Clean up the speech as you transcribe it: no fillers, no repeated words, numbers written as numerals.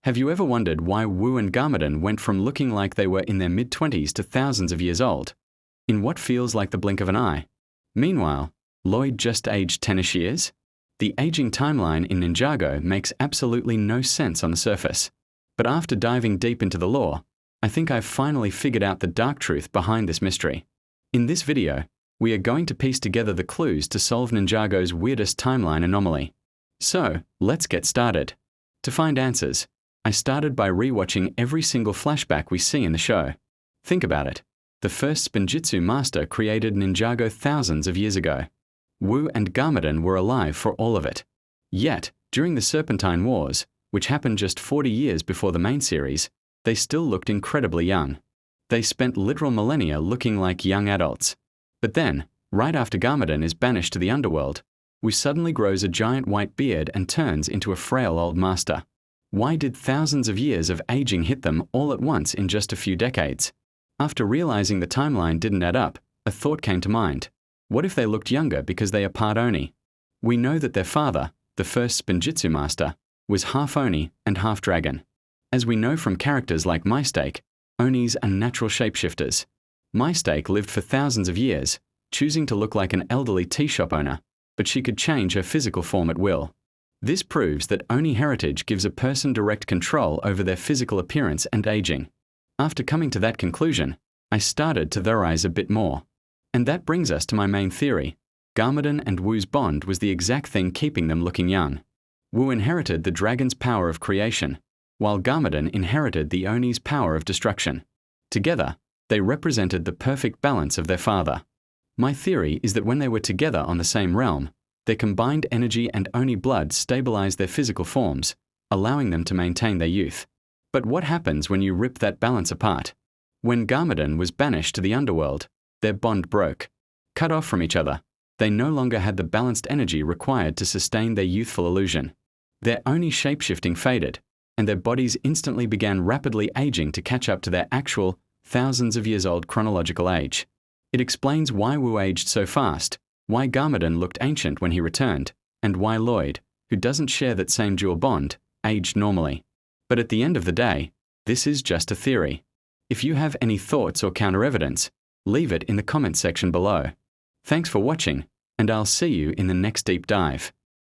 Have you ever wondered why Wu and Garmadon went from looking like they were in their mid-20s to thousands of years old, in what feels like the blink of an eye? Meanwhile, Lloyd just aged 10ish years? The aging timeline in Ninjago makes absolutely no sense on the surface. But after diving deep into the lore, I think I've finally figured out the dark truth behind this mystery. In this video, we are going to piece together the clues to solve Ninjago's weirdest timeline anomaly. So, let's get started. To find answers, I started by rewatching every single flashback we see in the show. Think about it. The first Spinjitzu master created Ninjago thousands of years ago. Wu and Garmadon were alive for all of it. Yet, during the Serpentine Wars, which happened just 40 years before the main series, they still looked incredibly young. They spent literal millennia looking like young adults. But then, right after Garmadon is banished to the underworld, Wu suddenly grows a giant white beard and turns into a frail old master. Why did thousands of years of aging hit them all at once in just a few decades? After realizing the timeline didn't add up, a thought came to mind. What if they looked younger because they are part Oni? We know that their father, the first Spinjitzu master, was half Oni and half dragon. As we know from characters like Mistake, Onis are natural shapeshifters. Mistake lived for thousands of years, choosing to look like an elderly tea shop owner, but she could change her physical form at will. This proves that Oni heritage gives a person direct control over their physical appearance and aging. After coming to that conclusion, I started to theorize a bit more. And that brings us to my main theory. Garmadon and Wu's bond was the exact thing keeping them looking young. Wu inherited the dragon's power of creation, while Garmadon inherited the Oni's power of destruction. Together, they represented the perfect balance of their father. My theory is that when they were together on the same realm, their combined energy and Oni blood stabilized their physical forms, allowing them to maintain their youth. But what happens when you rip that balance apart? When Garmadon was banished to the underworld, their bond broke. Cut off from each other, they no longer had the balanced energy required to sustain their youthful illusion. Their Oni shapeshifting faded, and their bodies instantly began rapidly aging to catch up to their actual, thousands of years old chronological age. It explains why Wu aged so fast, why Garmadon looked ancient when he returned, and why Lloyd, who doesn't share that same dual bond, aged normally. But at the end of the day, this is just a theory. If you have any thoughts or counter-evidence, leave it in the comments section below. Thanks for watching, and I'll see you in the next deep dive.